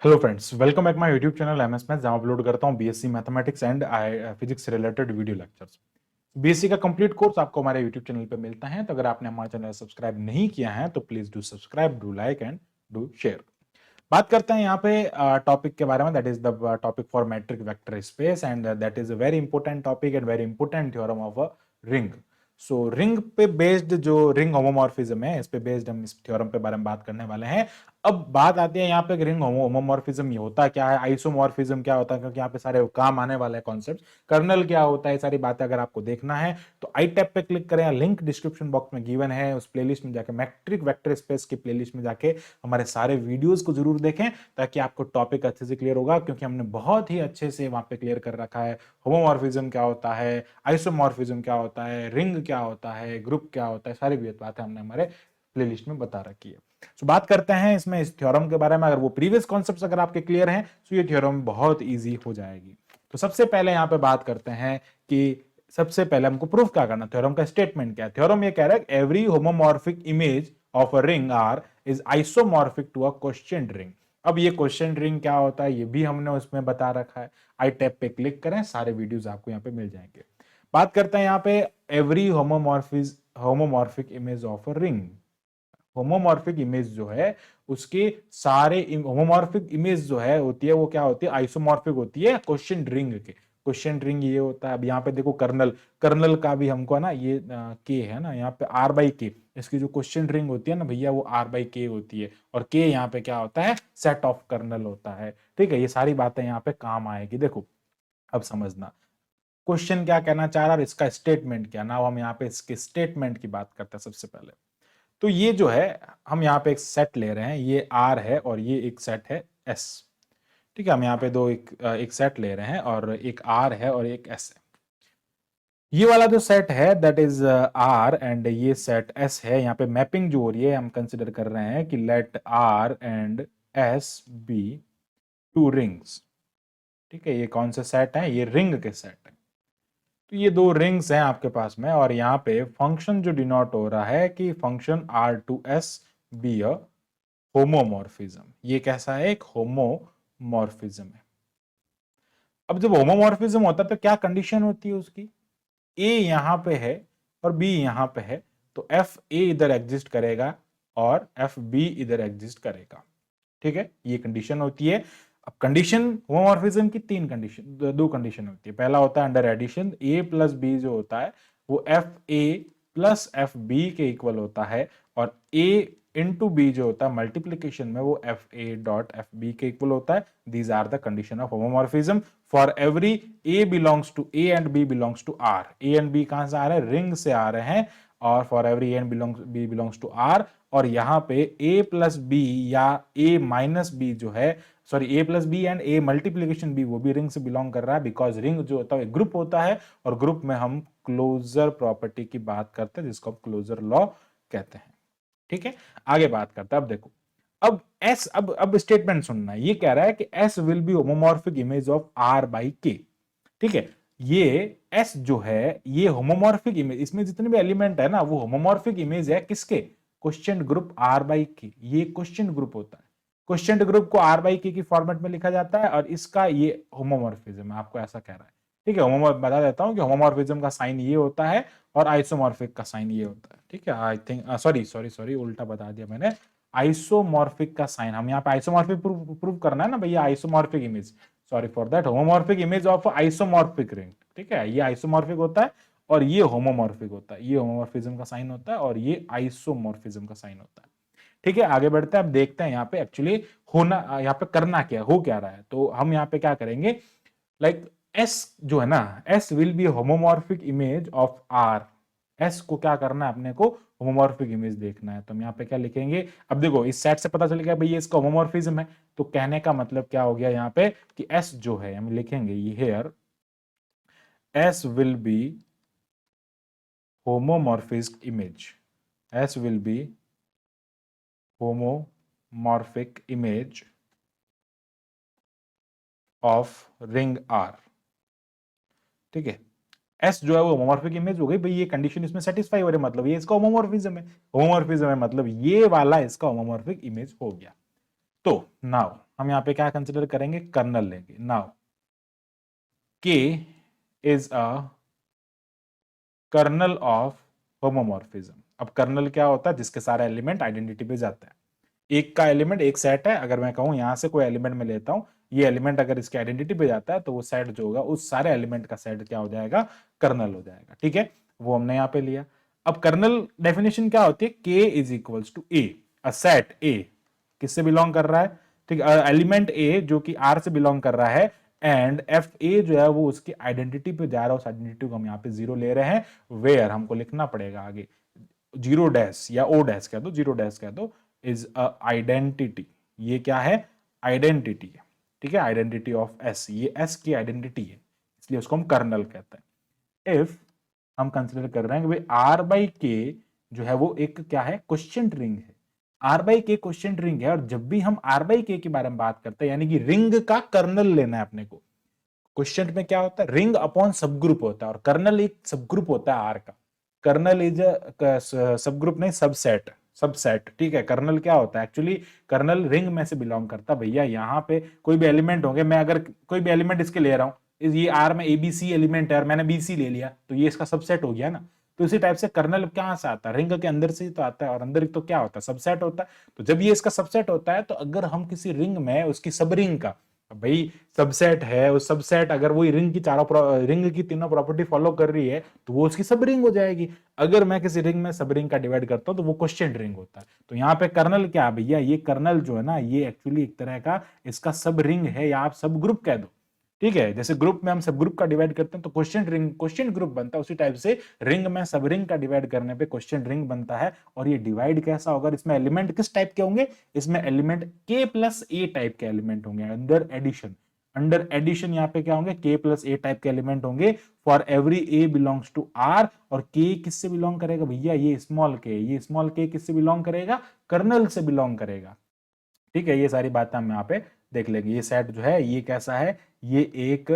Hello friends, welcome back my YouTube channel MS maths, जहां upload करता हूं BSc mathematics and physics से related video lectures. BSc का complete course आपको हमारे यूट्यूब चैनल पे मिलता है। तो अगर आपने हमारा चैनल सब्सक्राइब नहीं किया है तो please do subscribe, do like and do share. बात करते हैं यहाँ पे टॉपिक के बारे में, that is the topic for metric vector space and that is a very important topic and very important theorem of a ring. So ring पे based जो रिंग होमोमॉर्फिज्म है, इस पे बेस्ड हम इस थ्योरम पे बारे में बात करने वाले हैं। अब बात आती है यहाँ पे रिंग होमोमॉर्फिज्म ये होता क्या है, आइसोमॉर्फिज्म क्या होता है, क्योंकि यहाँ पे सारे काम आने वाले हैं कॉन्सेप्ट। कर्नल क्या होता है, सारी बातें अगर आपको देखना है तो आई टैब पे क्लिक करें, लिंक डिस्क्रिप्शन बॉक्स में गिवन है। उस प्लेलिस्ट में जाके मैट्रिक वेक्टर स्पेस की प्लेलिस्ट में जाके हमारे सारे वीडियोस को जरूर देखें, ताकि आपको टॉपिक अच्छे से क्लियर होगा, क्योंकि हमने बहुत ही अच्छे से वहां पे क्लियर कर रखा है। होमोमॉर्फिज्म क्या होता है, आइसोमॉर्फिज्म क्या होता है, रिंग क्या होता है, ग्रुप क्या होता है, सारी बातें हमने हमारे प्लेलिस्ट में बता रखी है। तो बात करते हैं इसमें इस थ्योरम के बारे में। अगर वो प्रीवियस कॉन्सेप्ट्स अगर आपके क्लियर हैं तो ये थ्योरम बहुत इजी हो जाएगी। तो सबसे पहले यहां पे बात करते हैं कि सबसे पहले हमको प्रूफ क्या करना, थ्योरम का स्टेटमेंट क्या है। थ्योरम ये कह रहा है every homomorphic image of a ring R is isomorphic to a quotient ring. अब ये क्वेश्चन रिंग क्या होता है ये भी हमने उसमें बता रखा है। आई टैब पे क्लिक करें, सारे वीडियोस आपको यहाँ पे मिल जाएंगे। बात करते हैं यहाँ पे every homomorphic image of a ring. Homomorphic image जो है उसके सारे होमोमॉर्फिक इमेज जो है होती है वो क्या होती है, आइसोमॉर्फिक होती है क्वेश्चन रिंग के। क्वेश्चन रिंग ये होता है। अब यहाँ पे देखो कर्नल, कर्नल का भी हमको ना ये के है ना, यहाँ पे आर बाई के, इसकी जो क्वेश्चन रिंग होती है ना भैया वो आर बाई के होती है। और के यहाँ पे क्या होता है, सेट ऑफ कर्नल होता है। ठीक है, ये सारी बातें यहाँ पे काम आएगी। देखो अब समझना क्वेश्चन क्या कहना चाह रहा है और इसका स्टेटमेंट क्या ना। हम यहाँ पे इसके स्टेटमेंट की बात करते हैं सबसे पहले। तो ये जो है हम यहाँ पे एक सेट ले रहे हैं, ये आर है और ये एक सेट है एस। ठीक है, हम यहाँ पे एक सेट ले रहे हैं और एक आर है और एक एस है। ये वाला जो सेट है दैट इज आर एंड ये सेट एस है। यहाँ पे मैपिंग जो हो रही है हम कंसिडर कर रहे हैं कि let R and S be two rings. ठीक है, ये कौन से सेट है, ये रिंग के सेट है। तो ये दो रिंग्स हैं आपके पास में, और यहाँ पे फंक्शन जो डिनोट हो रहा है कि function R to S be a homomorphism. ये कैसा है, एक होमोमॉर्फिज्म है। अब जब होमोमॉर्फिज्म होता है तो क्या कंडीशन होती है उसकी, ए यहां पे है और बी यहां पे है, तो एफ ए इधर एग्जिस्ट करेगा और एफ बी इधर एग्जिस्ट करेगा। ठीक है, ये कंडीशन होती है। अब कंडीशन होमोमॉर्फिज्म की तीन कंडीशन, दो कंडीशन होती है। पहला होता है under addition, A plus B जो होता है वो F A plus F B के इक्वल होता है, और ए इंटू बी जो होता है मल्टीप्लीकेशन में वो F A dot F B के इक्वल होता है। These are the condition of homomorphism for every A belongs to A and B belongs to R. A and B कहां से आ रहे हैं, रिंग से आ रहे हैं। और for every A and B belongs to R, और यहां पे ए प्लस बी या ए माइनस बी जो है, sorry A plus B and A multiplication B वो भी रिंग से बिलोंग कर रहा है, बिकॉज रिंग जो होता है ग्रुप होता है, और ग्रुप में हम क्लोजर प्रॉपर्टी की बात करते हैं जिसको हम क्लोजर लॉ कहते हैं। ठीक है, आगे बात करते हैं। अब देखो, अब एस, अब स्टेटमेंट सुनना है। ये कह रहा है कि S will be homomorphic image of R by K. ठीक है, ये एस जो है ये होमोमॉर्फिक इमेज, इसमें जितने भी एलिमेंट है ना वो होमोमॉर्फिक इमेज है किसके, क्वेश्चन ग्रुप आर बाई के। ये क्वेश्चन ग्रुप होता है, क्वेश्चन ग्रुप को आर बाई के फॉर्मेट में लिखा जाता है, और इसका ये होमोमॉर्फिज्म आपको ऐसा कह रहा है। ठीक है, बता देता हूं कि होमोमॉर्फिज्म का साइन ये होता है और आइसोमॉर्फिक का साइन ये होता है। ठीक है, I think sorry sorry sorry उल्टा बता दिया मैंने। आइसोमॉर्फिक का साइन, हम यहाँ पे आइसोमॉर्फिक प्रूव करना है ना भैया, isomorphic image, sorry for that, homomorphic image of isomorphic ring. ठीक है, ये आइसोमॉर्फिक होता है और ये होमोमॉर्फिक होता है। ये होमोमॉर्फिज्म का साइन होता है और ये आइसोमॉर्फिज्म का साइन होता है। ठीक है, आगे बढ़ते हैं। अब देखते हैं यहाँ पे एक्चुअली होना, यहाँ पे करना क्या हो क्या रहा है। तो हम यहाँ पे क्या करेंगे, लाइक एस जो है ना, S will be homomorphic image of R. S को क्या करना है अपने को, होमोमॉर्फिक इमेज देखना है। तो हम यहाँ पे क्या लिखेंगे, अब देखो इस सेट से पता चलेगा भाई ये इसका होमोमॉर्फिज्म है। तो कहने का मतलब क्या हो गया यहाँ पे कि एस जो है हम लिखेंगे ये here, S will be homomorphic image, S will be homomorphic image of ring R। ठीक है, S जो है वो होमोमॉर्फिक इमेज हो गई भाई, ये कंडीशन इसमें सेटिस्फाई हो रही है, मतलब ये इसका होमोमॉर्फिज्म है। होमोमॉर्फिज्म है मतलब ये वाला इसका होमोमॉर्फिक इमेज हो गया। तो नाउ हम यहाँ पे क्या कंसिडर करेंगे, कर्नल लेंगे। Now K is a kernel of homomorphism. अब कर्नल क्या होता है, जिसके सारे एलिमेंट आइडेंटिटी पे जाते हैं। एक का एलिमेंट एक सेट है, अगर मैं कहूं यहां से कोई एलिमेंट में लेता हूं, ये एलिमेंट अगर इसके आइडेंटिटी पे जाता है तो वो सेट जो होगा उस सारे एलिमेंट का सेट क्या हो जाएगा, कर्नल हो जाएगा। ठीक है, वो हमने यहां पे लिया। अब कर्नल डेफिनेशन क्या होती है, K is equals to A, a set A किससे बिलोंग कर रहा है, ठीक है, एलिमेंट ए जो कि आर से बिलोंग कर रहा है, एंड एफ ए जो है वो उसकी आइडेंटिटी पे जा रहा है, उस आइडेंटिटी को हम यहाँ पे जीरो ले रहे हैं, वेयर हमको लिखना पड़ेगा आगे जीरो डैश या ओ डैश कह दो, जीरो डैश कह दो, इज अ आइडेंटिटी। ये क्या है, आइडेंटिटी है। ठीक है, आइडेंटिटी ऑफ एस, ये एस की आइडेंटिटी है, इसलिए उसको हम कर्नल कहते हैं। इफ हम कंसिडर कर रहे हैं कि भाई आर बाई के जो है वो एक क्या है, क्वेश्चन रिंग है। आर बाई के क्वेश्चन रिंग है, और जब भी हम आर बाई के बारे में बात करते हैं, यानी कि रिंग का कर्नल लेना है अपने को। क्वेश्चन में क्या होता है, रिंग अपॉन सब ग्रुप होता है, और कर्नल एक सब ग्रुप होता है आर का। कर्नल इज सब ग्रुप नहीं, सबसेट, सबसेट। ठीक है, कर्नल क्या होता है एक्चुअली, कर्नल रिंग में से बिलोंग करता है। भैया यहाँ पे कोई भी एलिमेंट होंगे, मैं अगर कोई भी एलिमेंट इसके ले रहा हूँ, ये आर में एबीसी एलिमेंट है और मैंने बीसी ले लिया, तो ये इसका सबसेट हो गया ना। तो इसी टाइप से कर्नल कहाँ से आता है, रिंग के अंदर से ही तो आता है, और अंदर तो क्या होता है, सबसेट होता है। तो जब ये इसका सबसेट होता है, तो अगर हम किसी रिंग में उसकी सब रिंग का, भाई सबसेट है, उस सबसेट अगर वो रिंग की चारों रिंग की तीनों प्रॉपर्टी फॉलो कर रही है, तो वो उसकी सब रिंग हो जाएगी। अगर मैं किसी रिंग में सब रिंग का डिवाइड करता हूं, तो वो क्वेश्चन रिंग होता है। तो यहाँ पे कर्नल क्या है भैया, ये कर्नल जो है ना, ये एक्चुअली एक तरह का इसका सब रिंग है, या आप सब ग्रुप कह दो। ठीक है, जैसे ग्रुप में हम सब ग्रुप का डिवाइड करते हैं तो क्वेश्चन रिंग, क्वेश्चन ग्रुप बनता है, उसी टाइप से रिंग में सब रिंग का डिवाइड करने पे क्वेश्चन रिंग बनता है। और ये डिवाइड कैसा होगा, इसमें एलिमेंट किस टाइप के होंगे, इसमें एलिमेंट के प्लस ए टाइप के एलिमेंट होंगे, अंदर एडिशन। अंडर एडिशन यहाँ पे क्या होंगे, के प्लस ए टाइप के एलिमेंट होंगे for every A belongs to R. और के किससे बिलोंग करेगा भैया, ये स्मॉल के, ये स्मॉल के किससे बिलोंग करेगा, कर्नल से बिलोंग करेगा। ठीक है, ये सारी बातें हम यहाँ पे देख लेंगे। ये सेट जो है ये कैसा है, ये एक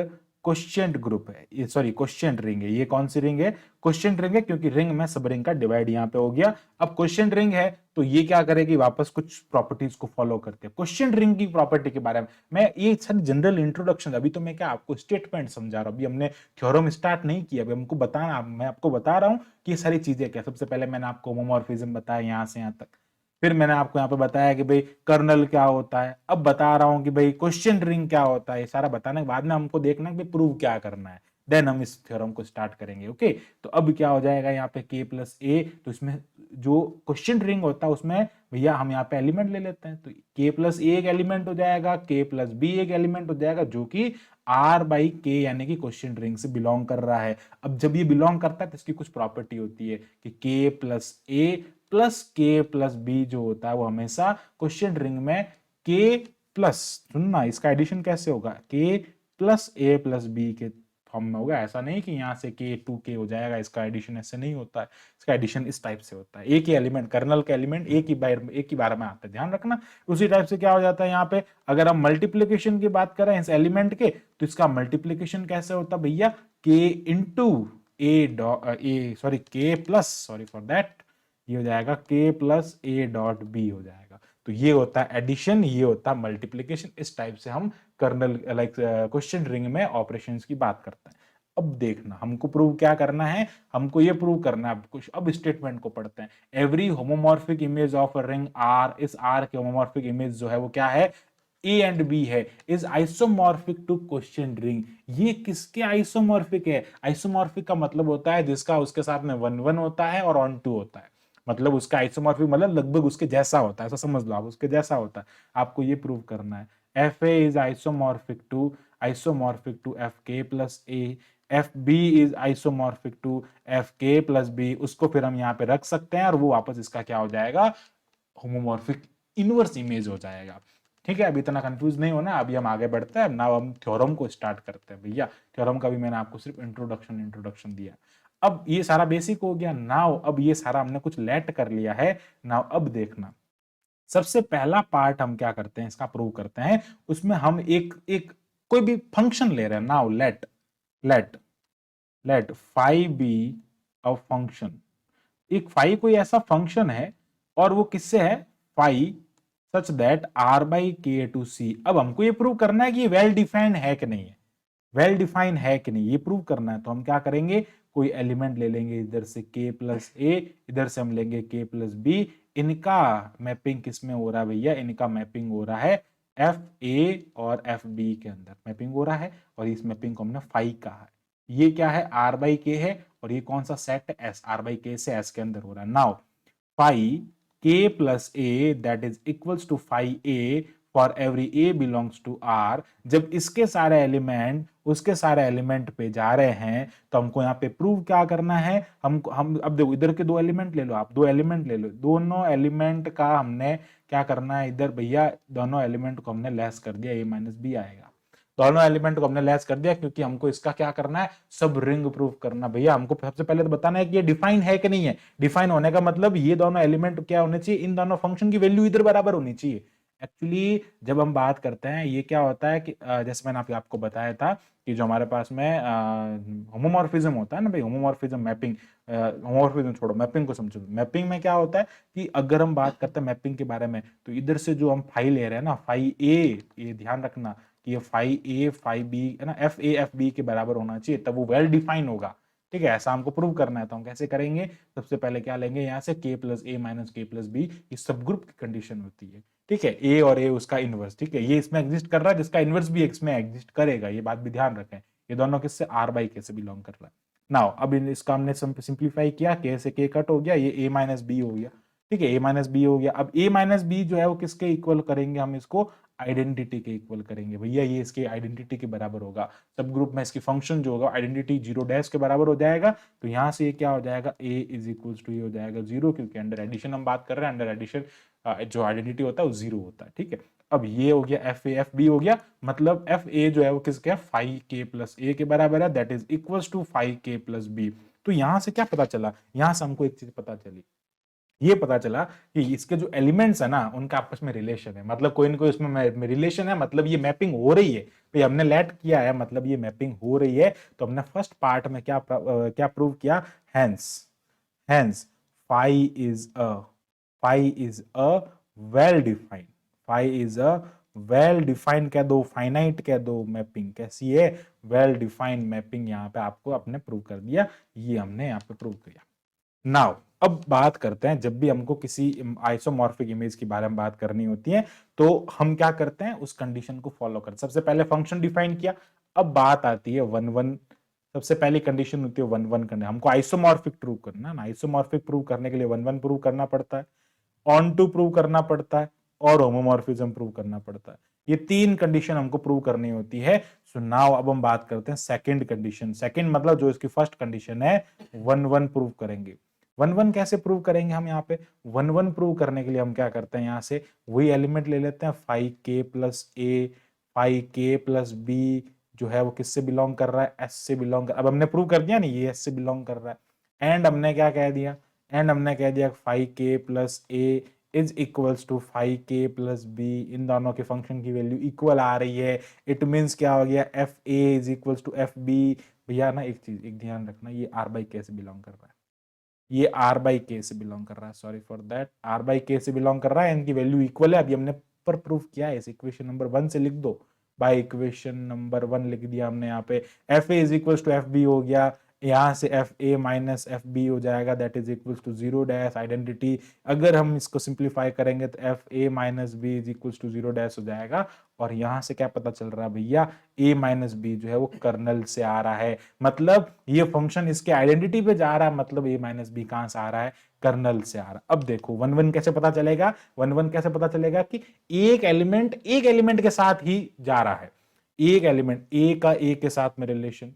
क्वेश्चन ग्रुप है, ये सॉरी क्वेश्चन रिंग है। ये कौन सी रिंग है, क्वेश्चन रिंग है, क्योंकि रिंग में सब रिंग का डिवाइड यहाँ पे हो गया। अब क्वेश्चन रिंग है तो ये क्या करेगी, वापस कुछ प्रॉपर्टीज को फॉलो करते हैं। क्वेश्चन रिंग की प्रॉपर्टी के बारे में मैं ये सारी जनरल इंट्रोडक्शन, अभी तो मैं क्या आपको स्टेटमेंट समझा रहा हूँ, अभी हमने थ्योरम स्टार्ट नहीं किया, अभी हमको बताना, मैं आपको बता रहा हूँ कि ये सारी चीजें क्या। सबसे पहले मैंने आपको होमोमॉर्फिज्म बताया यहाँ से यहाँ तक, फिर मैंने आपको यहाँ पे बताया कि भाई कर्नल क्या होता है, अब बता रहा हूं कि भाई क्वेश्चन रिंग क्या होता है। ये सारा बताने के बाद में हमको देखना है कि प्रूव क्या करना है, देन हम इस थ्योरम को स्टार्ट करेंगे। ओके, तो अब क्या हो जाएगा यहाँ पे के प्लस ए, तो इसमें जो क्वेश्चन रिंग होता है उसमें भैया हम यहाँ पे एलिमेंट ले लेते हैं, तो के प्लस ए एक एलिमेंट हो जाएगा, के प्लस बी एक एलिमेंट हो जाएगा, जो कि आर बाई के यानी कि क्वेश्चन रिंग से बिलोंग कर रहा है। अब जब ये बिलोंग करता है तो इसकी कुछ प्रॉपर्टी होती है कि के प्लस ए प्लस के प्लस बी जो होता है वो हमेशा क्वेश्चन रिंग में के प्लस, सुनना इसका एडिशन कैसे होगा, के प्लस ए प्लस बी के फॉर्म में होगा। ऐसा नहीं कि यहाँ से के टू के हो जाएगा, इसका एडिशन ऐसे नहीं होता है। इसका एडिशन इस टाइप से होता है, एक ही एलिमेंट, कर्नल का एलिमेंट एक ही बार में आता है, ध्यान रखना। उसी टाइप से क्या हो जाता है यहाँ पे, अगर हम मल्टीप्लीकेशन की बात करें इस एलिमेंट के, तो इसका मल्टीप्लीकेशन कैसे होता है भैया, के into A dot A sorry के प्लस, सॉरी फॉर दैट, ये हो जाएगा के प्लस ए डॉट बी हो जाएगा। तो ये होता है एडिशन, ये होता है मल्टीप्लीकेशन। इस टाइप से हम कर्नल लाइक क्वेश्चन रिंग में ऑपरेशंस की बात करते हैं। अब देखना हमको प्रूव क्या करना है, हमको ये प्रूव करना है कुछ। अब स्टेटमेंट को पढ़ते हैं। Every homomorphic image of a ring R, इस आर के होमोमॉर्फिक इमेज जो है वो क्या है, ए एंड बी है, is isomorphic to quotient ring. ये किसके आइसोमॉर्फिक है, आइसोमॉर्फिक का मतलब होता है जिसका उसके साथ में वन वन होता है और ऑन टू होता है। मतलब उसका आइसोमॉर्फिक मतलब लगभग उसके जैसा होता है, ऐसा समझ लो आप, उसके जैसा होता है। आपको ये प्रूव करना है f A is isomorphic to f k plus a, f b is isomorphic to f k plus b. उसको फिर हम यहाँ पे रख सकते हैं और वो वापस इसका क्या हो जाएगा, होमोमॉर्फिक इनवर्स इमेज हो जाएगा। ठीक है, अभी इतना कंफ्यूज नहीं होना, अभी हम आगे बढ़ते हैं। नाउ हम थ्योरम को स्टार्ट करते हैं भैया। थ्योरम का भी मैंने आपको सिर्फ इंट्रोडक्शन दिया। अब ये सारा बेसिक हो गया। नाउ अब ये सारा हमने कुछ लेट कर लिया है। नाउ अब देखना, सबसे पहला पार्ट हम क्या करते हैं, इसका प्रूव करते हैं। उसमें हम एक एक कोई भी फंक्शन ले रहे हैं। Now let let let phi be a function. एक फाई कोई ऐसा फंक्शन है, और वो किससे है, phi such that R by K to C. अब हमको ये प्रूव करना है कि ये वेल डिफाइंड है कि नहीं है, वेल डिफाइन है कि नहीं, ये प्रूव करना है। तो हम क्या करेंगे, कोई एलिमेंट ले लेंगे, इधर से k प्लस ए, इधर से हम लेंगे k प्लस बी। इनका मैपिंग किस में हो रहा है भैया, इनका मैपिंग हो रहा है एफ ए और एफ बी के अंदर मैपिंग हो रहा है, और इस मैपिंग को हमने फाई कहा है। ये क्या है, आर बाई के है, और ये कौन सा सेट है, एस, आर बाई के से एस के अंदर हो रहा है। Now phi k plus a that is equals to phi a for every a belongs to R। जब इसके सारे एलिमेंट उसके सारे एलिमेंट पे जा रहे हैं तो हमको यहाँ पे प्रूव क्या करना है, हम अब देखो इधर के दो एलिमेंट ले लो, आप दो एलिमेंट ले लो, दोनों एलिमेंट का हमने क्या करना है, इधर भैया दोनों एलिमेंट को हमने लेस कर दिया, a माइनस बी आएगा। दोनों एलिमेंट को हमने लेस कर दिया क्योंकि हमको इसका क्या करना है, सब रिंग प्रूफ करना। भैया हमको सबसे पहले तो बताना है कि ये डिफाइन है कि नहीं है। डिफाइन होने का मतलब ये दोनों एलिमेंट क्या होने चाहिए, इन दोनों फंक्शन की वैल्यू इधर बराबर होनी चाहिए। एक्चुअली जब हम बात करते हैं ये क्या होता है कि जैसे मैंने आपको बताया था कि जो हमारे पास में होमोमॉर्फिज्म होता है ना भाई, होमोमॉर्फिज्म मैपिंग, होमोमॉर्फिज्म छोड़ो, मैपिंग को समझो। मैपिंग में क्या होता है कि अगर हम बात करते हैं मैपिंग के बारे में, तो इधर से जो हम फाई ले रहे हैं ना, फाई ए, ये ध्यान रखना कि ये फाई ए फाई बी है ना, एफ ए एफ बी के बराबर होना चाहिए, तब वो वेल डिफाइन होगा। ठीक है, ऐसा हमको प्रूव करना है। तो हम कैसे करेंगे, सबसे पहले क्या लेंगे, यहाँ से k प्लस ए माइनस के प्लस बी, ये सब ग्रुप की कंडीशन होती है। ठीक है, ए और ए उसका इनवर्स, ठीक है, ये इसमें एग्जिस्ट कर रहा है, जिसका इनवर्स भी इसमें एग्जिस्ट करेगा, ये बात भी ध्यान रखें। ये दोनों किससे, आर बाई के से बिलोंग कर रहा है। नाउ अब इसका हमने सिंप्लीफाई किया, के से के कट हो गया, ये ए माइनस बी हो गया। ठीक है, ए माइनस बी हो गया। अब ए माइनस बी जो है वो किसके इक्वल करेंगे, हम इसको आइडेंटिटी के इक्वल करेंगे। भैया ये इसके आइडेंटिटी के बराबर होगा, सब ग्रुप में इसकी फंक्शन जो होगा आइडेंटिटी जीरो डैश के बराबर हो जाएगा। तो यहां से ये क्या हो जाएगा, a इज इक्वल टू ये हो जाएगा जीरो, क्योंकि अंडर एडिशन हम बात कर रहे हैं, अंडर एडिशन जो आइडेंटिटी होता है वो जीरो होता है। ठीक है, अब ये हो गया एफ ए एफ बी हो गया, मतलब एफ ए जो है वो किसके, फाइव के प्लस ए के बराबर है, that is equal to five K plus B. तो यहां से क्या पता चला, यहां से हमको एक चीज पता चली, ये पता चला कि इसके जो एलिमेंट्स है ना उनका आपस में रिलेशन है, मतलब कोई ना कोई उसमें रिलेशन है, मतलब ये मैपिंग हो रही है। तो हमने लेट किया है, मतलब ये मैपिंग हो रही है। तो हमने फर्स्ट पार्ट में क्या प्रूव किया, hence hence phi is a well defined, phi is a well defined कह दो, फाइनाइट कह दो, मैपिंग कैसी है, वेल डिफाइंड मैपिंग। यहाँ पे आपको अपने प्रूव कर दिया, ये हमने यहाँ पे प्रूव किया। नाउ अब बात करते हैं, जब भी हमको किसी आइसोमॉर्फिक इमेज के बारे में बात करनी होती है तो हम क्या करते हैं, उस कंडीशन को फॉलो करते हैं। सबसे पहले फंक्शन डिफाइन किया, अब बात आती है वन वन, सबसे पहली कंडीशन होती है वन वन करना। हमको आइसोमॉर्फिक प्रूव करना ना, आइसोमॉर्फिक प्रूव करने के लिए वन वन प्रूव करना पड़ता है, ऑन टू प्रूव करना पड़ता है, और होमोमॉर्फिज्म प्रूव करना पड़ता है। ये तीन कंडीशन हमको प्रूव करनी होती है। सो नाउ अब हम बात करते हैं सेकंड कंडीशन। सेकंड मतलब जो इसकी फर्स्ट कंडीशन है, वन वन प्रूव करेंगे। वन वन कैसे प्रूव करेंगे, हम यहाँ पे वन वन प्रूव करने के लिए हम क्या करते हैं, यहाँ से वही एलिमेंट ले लेते हैं, फाइव के प्लस ए, फाइव के प्लस बी जो है वो किससे बिलोंग कर रहा है, एस से बिलोंग कर, अब हमने प्रूव कर दिया ना ये एस से बिलोंग कर रहा है। एंड हमने क्या कह दिया, एंड हमने कह दिया five K plus A is equals to five K plus B, इन दोनों के फंक्शन की वैल्यू इक्वल आ रही है। इट मीन्स क्या हो गया, F A is equals to F B. भैया ना एक चीज एक ध्यान रखना, ये आर बाई के से बिलोंग कर रहा है, ये आर बाई के से बिलोंग कर रहा है, sorry for that, R by K से बिलोंग कर रहा है, इनकी वैल्यू इक्वल है। अभी हमने पर प्रूफ किया है, इस इक्वेशन नंबर वन से लिख दो, बाय इक्वेशन नंबर वन लिख दिया हमने यहाँ पे, F A is equal to F B हो गया, यहाँ से F A minus F B हो जाएगा, that is equal to zero dash identity. अगर हम इसको सिंप्लीफाई करेंगे तो F A minus B is equal to zero dash हो जाएगा। और यहाँ से क्या पता चल रहा है भैया, ए माइनस बी जो है वो कर्नल से आ रहा है, मतलब ये फंक्शन इसके आइडेंटिटी पे जा रहा है, मतलब ए माइनस बी कहां से आ रहा है, कर्नल से आ रहा है। अब देखो वन वन कैसे पता चलेगा, वन वन कैसे पता चलेगा कि एक एलिमेंट के साथ ही जा रहा है, एक एलिमेंट ए का ए के साथ में रिलेशन,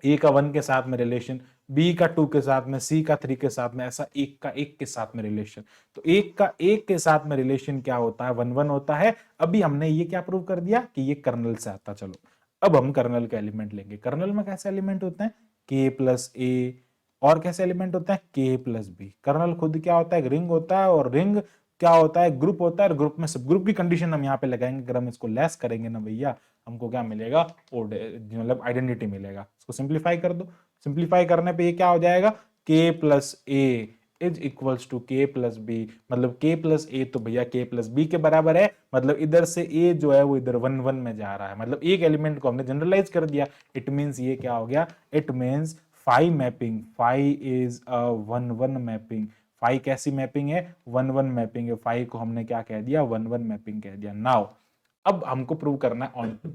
ए का वन के साथ में रिलेशन, बी का टू के साथ में, सी का थ्री के साथ में, ऐसा एक का एक के साथ में रिलेशन। तो एक का एक के साथ में रिलेशन क्या होता है, वन वन होता है। अभी हमने ये क्या प्रूव कर दिया कि ये कर्नल से आता। चलो अब हम कर्नल के एलिमेंट लेंगे। कर्नल में कैसे एलिमेंट होते हैं, के प्लस ए, और कैसे एलिमेंट होता है, के प्लस बी। कर्नल खुद क्या होता है, एक रिंग होता है, और रिंग क्या होता है, ग्रुप होता है, और ग्रुप में सब ग्रुप की कंडीशन हम यहाँ पे लगाएंगे। अगर हम इसको लेस करेंगे ना भैया, हमको क्या मिलेगा, मतलब आइडेंटिटी मिलेगा। इसको सिंप्लीफाई कर दो, सिंप्लीफाई करने पे ये क्या हो जाएगा, k plus A is equals to K plus B, मतलब के प्लस ए तो भैया के प्लस बी के बराबर है, मतलब इधर से ए जो है वो इधर 1 1 में जा रहा है, मतलब एक एलिमेंट को हमने जनरलाइज कर दिया। इट मींस ये क्या हो गया, it means phi mapping, phi is a 1 1 mapping. Phi कैसी मैपिंग है, 1 1 मैपिंग है। फाई को हमने क्या कह दिया, 1 1 मैपिंग कह दिया। नाउ अब हमको प्रूव करना है ऑन टू।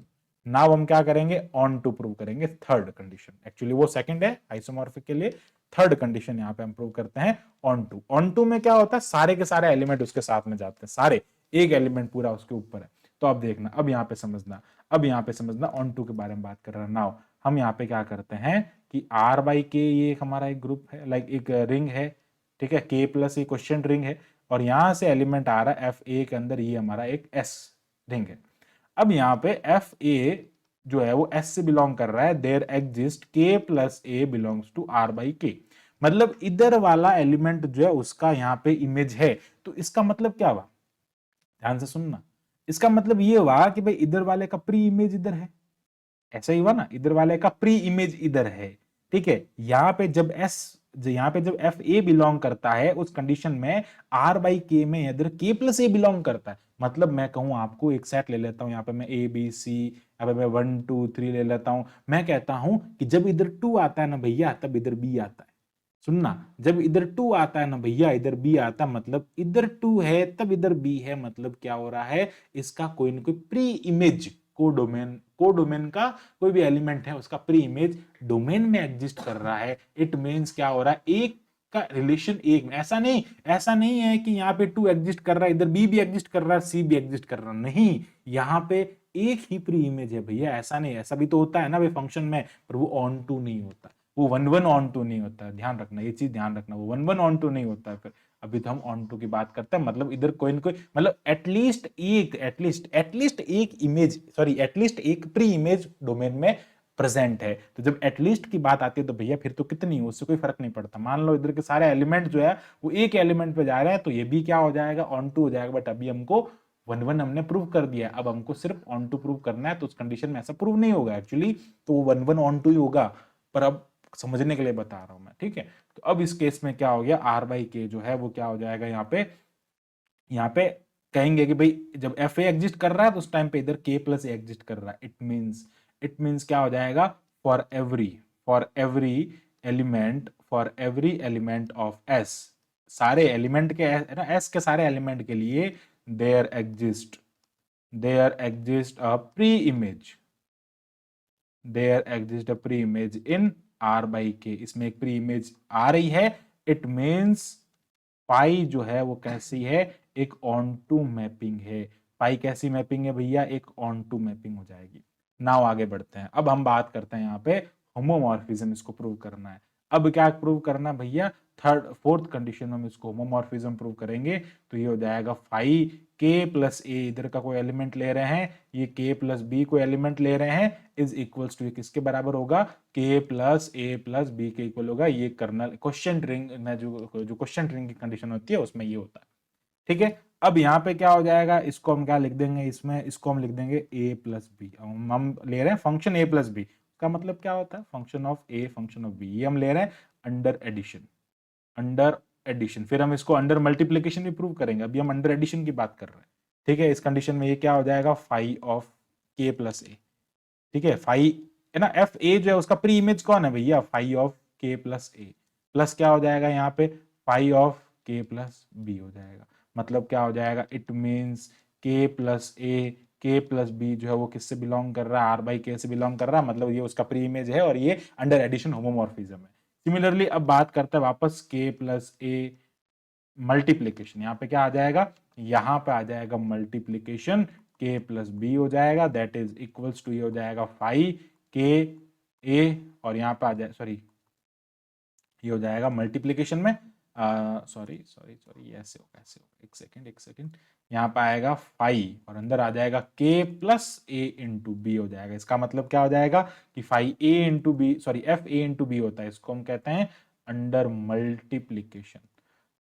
नाउ हम क्या करेंगे, ऑन टू प्रूव करेंगे थर्ड कंडीशन। एक्चुअली वो सेकंड है आइसोमॉर्फिक के लिए, थर्ड कंडीशन यहाँ पे हम प्रूव करते हैं ऑन टू। ऑन टू में क्या होता है, सारे के सारे एलिमेंट उसके साथ में जाते हैं, सारे, एक एलिमेंट पूरा उसके ऊपर है। तो अब देखना, अब यहाँ पे समझना, अब यहाँ पे समझना ऑन टू के बारे में बात कर रहा है। नाउ हम यहाँ पे क्या करते हैं कि आर बाई के ये हमारा एक ग्रुप है, लाइक एक रिंग है, ठीक है, के प्लस ये क्वेश्चन रिंग है, और यहां से एलिमेंट आ रहा है एफ ए के अंदर, ये हमारा एक एस रिंग है। अब यहाँ पे एफ ए जो है वो एस से बिलोंग कर रहा है, there exist K plus A belongs to R by K, मतलब इधर वाला एलिमेंट जो है उसका यहाँ पे इमेज है। तो इसका मतलब क्या हुआ, ध्यान से सुनना, इसका मतलब ये हुआ कि भाई इधर वाले का प्री इमेज इधर है, ऐसा ही हुआ ना, इधर वाले का प्री इमेज इधर है, ठीक है। यहाँ पे जब एस, यहाँ पे जब एफ ए बिलोंग करता है उस कंडीशन में आर बाई के में इधर के प्लस ए बिलोंग करता है। मतलब मैं कहूं आपको, एक सेट ले लेता हूं, यहाँ पे मैं ए बी सी, यहाँ पे मैं 1 2 3 ले लेता हूं। मैं कहता हूं कि जब इधर 2 आता है ना भैया, तब इधर बी आता है। सुनना, जब इधर 2 आता है ना भैया, इधर बी आता है, मतलब इधर 2 है तब इधर बी है, मतलब क्या हो रहा है, इसका कोई ना कोई प्री इमेज कोडोमेन का कोई भी एलिमेंट है उसका प्री इमेज डोमेन में एग्जिस्ट कर रहा है। इट मींस क्या हो रहा है, एक का रिलेशन एक में, ऐसा नहीं है कि यहाँ पे 2 एग्जिस्ट कर रहा है, इधर बी भी एग्जिस्ट कर रहा है, सी भी एग्जिस्ट कर रहा है, नहीं, यहाँ पे एक ही प्री इमेज है भैया। ऐसा नहीं, ऐसा भी तो होता है ना भाई फंक्शन में, पर वो ऑन टू नहीं होता, वो 1 1 ऑन टू नहीं होता है, ध्यान रखना, ये चीज ध्यान रखना, वो 1 1 ऑन टू नहीं होता है। फिर अभी तो हम ऑन टू की बात करते हैं, मतलब इधर कोई ना कोई, मतलब एटलीस्ट एक इमेज, सॉरी एटलीस्ट एक प्री इमेज डोमेन में प्रेजेंट है। तो जब एटलीस्ट की बात आती है तो भैया फिर तो कितनी, उससे कोई फर्क नहीं पड़ता। मान लो इधर के सारे एलिमेंट जो है वो एक एलिमेंट पे जा रहे हैं, तो ये भी क्या हो जाएगा, ऑन टू हो जाएगा। बट अभी हमको 1 1 हमने प्रूव कर दिया है, अब हमको सिर्फ ऑन टू प्रूव करना है। तो उस कंडीशन में ऐसा प्रूव नहीं होगा एक्चुअली, तो वो 1 1 ऑन टू ही होगा, पर अब समझने के लिए बता रहा हूं मैं, ठीक है। तो अब इस केस में क्या हो गया, आर बाई के जो है वो क्या हो जाएगा, यहाँ पे कहेंगे कि भाई जब एफ ए एग्जिस्ट कर रहा है तो उस टाइम पे इधर के प्लस ए एग्जिस्ट कर रहा है। इट मींस क्या हो जाएगा, for every element of S, सारे एलिमेंट के है ना, एस के सारे एलिमेंट के लिए there exist a pre, image in by by, इसमें एक प्री इमेज आ रही है। इट मींस पाई जो है वो कैसी है, एक ऑन टू मैपिंग है। पाई कैसी मैपिंग है भैया, एक ऑन टू मैपिंग हो जाएगी। नाउ आगे बढ़ते हैं, अब हम बात करते हैं यहाँ पे होमोमॉर्फिज्म, इसको प्रूव करना है। अब क्या प्रूव करना है भैया, फोर्थ कंडीशन में हम इसको होमोमॉर्फिज्म प्रूव करेंगे। तो ये हो जाएगा फाई के प्लस ए, इधर का कोई एलिमेंट ले रहे हैं, ये के प्लस बी कोई एलिमेंट ले रहे हैं, इज इक्वल्स टू, किसके बराबर होगा, के प्लस ए प्लस बी के इक्वल होगा। ये कर्नल क्वेश्चन रिंग में जो क्वेश्चन रिंग की कंडीशन होती है उसमें ये होता है, ठीक है। अब यहाँ पे क्या हो जाएगा, इसको हम क्या लिख देंगे, इसमें इसको हम लिख देंगे ए प्लस बी। हम ले रहे हैं फंक्शन ए प्लस बी, का मतलब क्या होता है, function of A function of B, ये हम ले रहे हैं अंडर एडिशन। फिर हम इसको अंडर मल्टीप्लीकेशन भी प्रूव करेंगे, अभी हम अंडर एडिशन की बात कर रहे हैं, ठीक है। इस कंडीशन में ये क्या हो जाएगा, फाई ऑफ के प्लस ए, ठीक है। फाई है ना, एफ ए जो है उसका प्री इमेज कौन है भैया, फाई ऑफ के प्लस ए, प्लस क्या हो जाएगा यहाँ पे, फाई ऑफ के प्लस बी हो जाएगा। मतलब क्या हो जाएगा, इट मींस के प्लस बी जो है वो किससे बिलोंग कर रहा है, आर बाई के से बिलोंग कर रहा है, मतलब ये उसका प्री इमेज है और ये अंडर एडिशन होमोमॉर्फिज्म है। सिमिलरली अब बात करते हैं वापस के प्लस ए मल्टीप्लीकेशन, यहाँ पे क्या आ जाएगा, यहाँ पे आ जाएगा मल्टीप्लीकेशन, के प्लस बी हो जाएगा, दैट इज इक्वल्स टू, ये हो जाएगा फाइव के ए, और यहाँ पे आ जाए, सॉरी ये हो जाएगा मल्टीप्लीकेशन में, सॉरी ये ऐसे होगा, एक सेकेंड, यहाँ पे आएगा फाइव और अंदर आ जाएगा के प्लस ए इंटू बी हो जाएगा। इसका मतलब क्या हो जाएगा कि five A into B, sorry F A into B होता है, इसको हम कहते हैं अंडर मल्टीप्लीकेशन।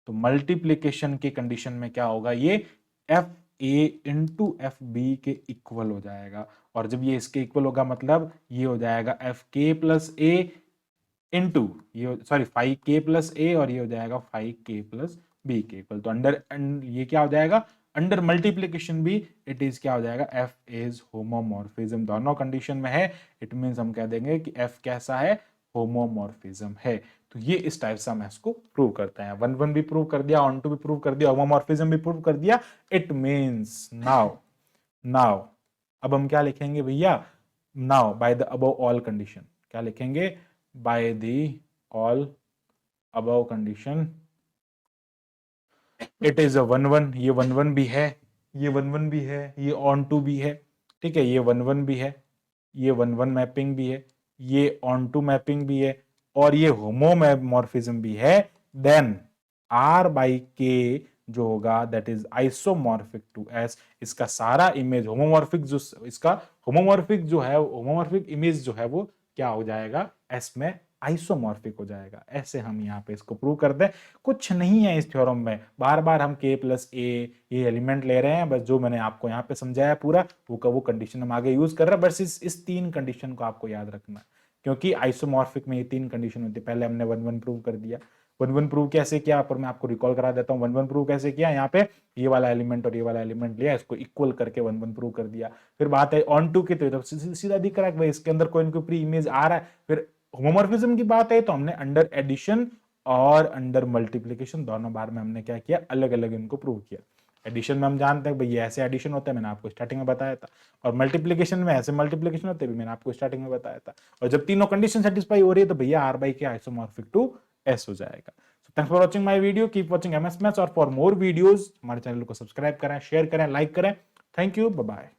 तो मल्टीप्लीकेशन के कंडीशन में क्या होगा, ये F A into F B के इक्वल हो जाएगा, और जब ये इसके इक्वल होगा मतलब ये हो जाएगा एफ के प्लस ए इनटू ये सॉरी 5k प्लस a और ये हो जाएगा 5k प्लस b के इक्वल। तो अंडर ये क्या हो जाएगा, अंडर मल्टीप्लीकेशन भी इट इज क्या हो जाएगा, f इज होमोमॉर्फिज्म। दोनों कंडीशन में है, इट मींस हम कह देंगे कि f कैसा है, होमोमॉर्फिज्म है। तो ये इस टाइप से हम इसको प्रूव करते हैं। 1 1 भी प्रूव कर दिया, ऑन टू भी प्रूव कर दिया, होमोमॉर्फिज्म भी प्रूव कर दिया। इट मींस नाउ नाउ अब हम क्या लिखेंगे भैया, now by the above all condition, क्या लिखेंगे, by the all above condition it is a 1 1। ये 1 1 भी है, ये 1 1 भी है, ये ऑन टू भी है, ठीक है, ये 1 1 भी है, ये 1 1 मैपिंग भी है, ये ऑन टू मैपिंग भी है, और ये होमोमॉर्फिज्म भी है। देन R बाई के जो होगा that is isomorphic to S। इसका सारा इमेज होमोमॉर्फिक जो इसका होमोमॉर्फिक जो है, होमोमॉर्फिक इमेज जो है वो क्या हो जाएगा, S में आइसोमॉर्फिक हो जाएगा। ऐसे हम यहाँ पे इसको प्रूव कर दें। कुछ नहीं है इस थ्योरम में, बार बार हम k प्लस a ये एलिमेंट ले रहे हैं, बस जो मैंने आपको यहाँ पे समझाया पूरा वो कंडीशन हम आगे यूज कर रहे हैं। बस इस 3 कंडीशन को आपको याद रखना है, क्योंकि आइसोमॉर्फिक में ये 3 कंडीशन होती है। पहले हमने 1 1 प्रूव कर दिया, 1 1 प्रूव कैसे किया, पर मैं आपको रिकॉल करा देता हूँ। 1 1 प्रूव कैसे किया, यहाँ पे ये वाला एलिमेंट और ये वाला एलिमेंट लिया, इसको इक्वल करके 1 1 प्रूव कर दिया। फिर बात है ऑन टू की, तो सीधा दिख रहा है भाई इसके अंदर कोई ना कोई प्री इमेज आ रहा है। फिर होमोमॉर्फिज्म की बात है तो हमने अंडर एडिशन और अंडर मल्टीप्लीकेशन दोनों बार में हमने क्या किया, अलग अलग इनको प्रूव किया। एडिशन में हम जानते हैं भाई ये ऐसे एडिशन होता है, मैंने आपको स्टार्टिंग में बताया था, और मल्टीप्लीकेशन में ऐसे मल्टीप्लीकेशन होते हैं भी, मैंने आपको स्टार्टिंग में बताया था। और जब तीनों कंडीशन सेटिस्फाई हो रही है तो भैया R by K isomorphic to S हो जाएगा। So thanks for watching my video, keep watching MS maths, और फॉर मोर वीडियोस हमारे चैनल को सब्सक्राइब करें, शेयर करें, लाइक करें। Thank you, bye bye.